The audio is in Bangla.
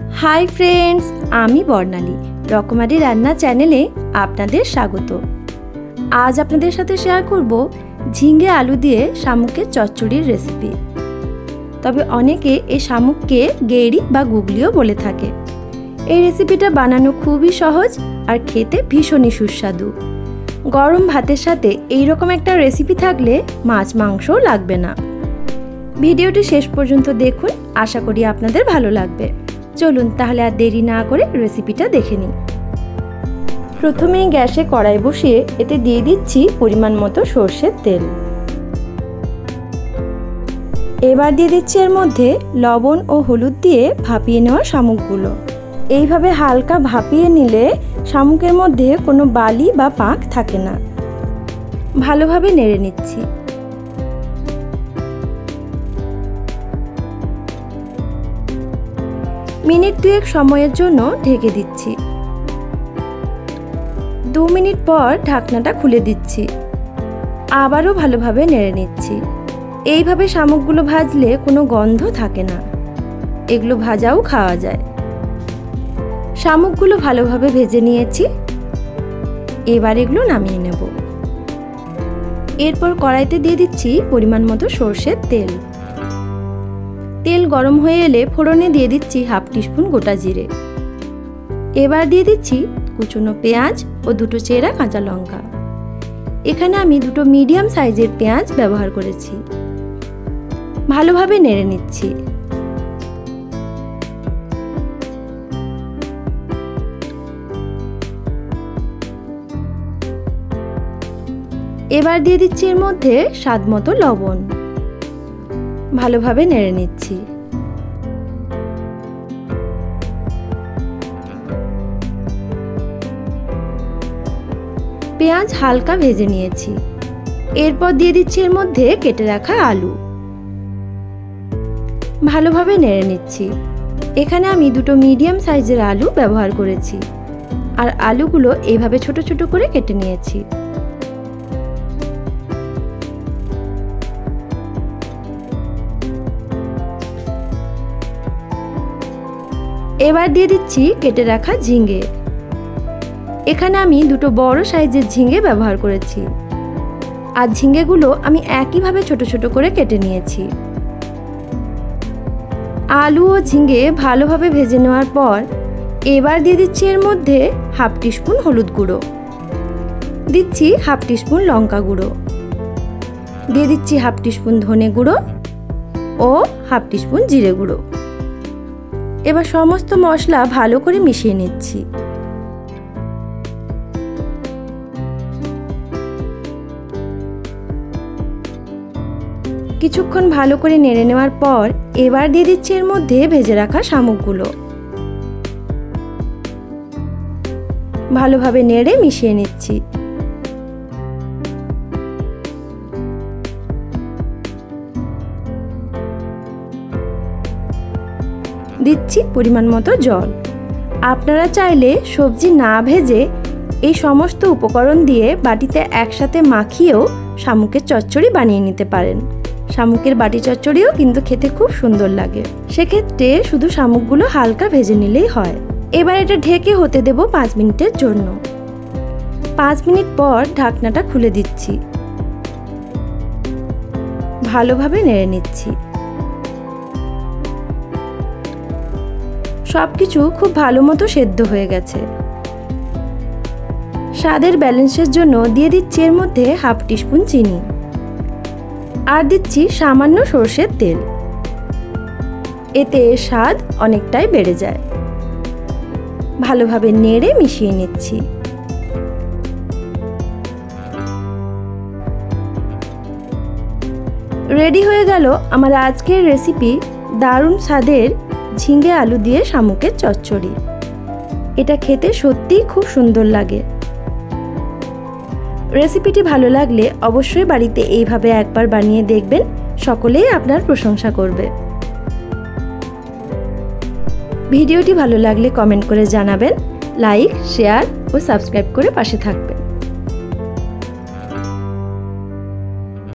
हाई फ्रेंड्स, आमी बर्णाली रकमारी रान्ना चैनेले आपनादेर स्वागत। आज आपनादेर साथे शेयर करब झिंगे आलू दिए शामुकेर चच्चड़िर रेसिपि। तबे अनेके ए शामुकके गेड़ी बा गुगलिओ बोले थाके। এই রেসিপিটা বানানো খুবই সহজ আর খেতে ভীষণই সুস্বাদু। গরম ভাতের সাথে এই রকম একটা রেসিপি থাকলে মাছ মাংসও লাগবে না। ভিডিওটি শেষ পর্যন্ত দেখুন, আশা করি আপনাদের ভালো লাগবে। চলুন তাহলে আর দেরি না করে রেসিপিটা দেখে নিই। প্রথমেই গ্যাসে কড়াই বসিয়ে এতে দিয়ে দিচ্ছি পরিমাণ মতো সরষের তেল। এবার দিয়ে দিচ্ছি এর মধ্যে লবণ ও হলুদ দিয়ে ভাপিয়ে নেওয়া শামুকগুলো। এইভাবে হালকা ভাপিয়ে নিলে শামুকের মধ্যে কোনো বালি বা পাক থাকে না। ভালোভাবে নেড়ে নিচ্ছি। মিনিট দুয়েক সময়ের জন্য ঢেকে দিচ্ছি। 2 মিনিট পর ঢাকনাটা খুলে দিচ্ছি। আবারও ভালোভাবে নেড়ে নিচ্ছি। এইভাবে শামুকগুলো ভাজলে কোনো গন্ধ থাকে না, এগুলো ভাজাও খাওয়া যায়। শামুকগুলো ভালোভাবে ভেজে নিয়েছি, এবার এগুলো নামিয়ে নেব। এরপর কড়াইতে দিয়ে দিচ্ছি পরিমাণ মতো সরষের তেল। তেল গরম হয়ে এলে ফোড়নে দিয়ে দিচ্ছি 1/2 টিস্পুন গোটা জিরে। এবার দিয়ে দিচ্ছি কুচনো পেঁয়াজ ও 2টো চেরা কাঁচা লঙ্কা। এখানে আমি 2টো মিডিয়াম সাইজের পেঁয়াজ ব্যবহার করেছি। ভালোভাবে নেড়ে নিচ্ছি। এবার দিয়ে দিচ্ছি এর মধ্যে স্বাদ মতো লবণ। ভালোভাবে নেড়ে নিচ্ছি। পেঁয়াজ হালকা ভেজে নিয়েছি। এরপর দিয়ে দিচ্ছি এর মধ্যে কেটে রাখা আলু। ভালোভাবে নেড়ে নিচ্ছি। এখানে আমি 2টো মিডিয়াম সাইজের আলু ব্যবহার করেছি আর আলুগুলো এইভাবে ছোট ছোট করে কেটে নিয়েছি। এবার দিয়ে দিচ্ছি কেটে রাখা ঝিঙে। এখানে আমি 2টো বড় সাইজের ঝিঙে ব্যবহার করেছি আর ঝিঙেগুলো আমি একইভাবে ছোট ছোট করে কেটে নিয়েছি। আলু ও ঝিঙে ভালোভাবে ভেজে নেওয়ার পর এবার দিয়ে দিচ্ছি এর মধ্যে 1/2 টিস্পুন হলুদ গুঁড়ো, দিচ্ছি 1/2 টিস্পুন লঙ্কা গুঁড়ো, দিয়ে দিচ্ছি 1/2 টিস্পুন ধনে গুঁড়ো ও 1/2 টিস্পুন জিরে গুঁড়ো। এবার সমস্ত মশলা ভালো করে মিশিয়ে নিচ্ছি। কিছুক্ষণ ভালো করে নেড়ে নেওয়ার পর এবার দিয়ে দিচ্ছি এর মধ্যে ভেজে রাখা শামুকগুলো। ভালোভাবে নেড়ে মিশিয়ে নিচ্ছি। দিচ্ছি পরিমাণ মতো জল। আপনারা চাইলে সবজি না ভেজে এই সমস্ত উপকরণ দিয়ে বাটিতে একসাথে মাখিয়েও শামুকের চচ্চড়ি বানিয়ে নিতে পারেন। শামুকের বাটি চচ্চড়িও কিন্তু খেতে খুব সুন্দর লাগে। সেক্ষেত্রে শুধু শামুকগুলো হালকা ভেজে নিলেই হয়। এবার এটা ঢেকে হতে দেব 5 মিনিটের জন্য। 5 মিনিট পর ঢাকনাটা খুলে দিচ্ছি। ভালোভাবে নেড়ে নিচ্ছি। সবকিছু খুব ভালো মতো সেদ্ধ হয়ে গেছে। স্বাদের ব্যালেন্সের জন্য দিয়ে দিচ্ছি এর মধ্যে 1/2 টিস্পুন চিনি আর দিচ্ছি সামান্য সরষের তেল। এতে এর স্বাদ অনেকটাই বেড়ে যায়। ভালোভাবে নেড়ে মিশিয়ে নিচ্ছি। রেডি হয়ে গেল আমার আজকের রেসিপি, দারুণ স্বাদের ঝিঙে আলু দিয়ে শামুকের চচ্চড়ি। এটা খেতে সত্যিই খুব সুন্দর লাগে। রেসিপিটি ভালো লাগলে অবশ্যই বাড়িতে এইভাবে একবার বানিয়ে দেখবেন, সকলেই আপনার প্রশংসা করবে। ভিডিওটি ভালো লাগলে কমেন্ট করে জানাবেন, লাইক, শেয়ার ও সাবস্ক্রাইব করে পাশে থাকবেন।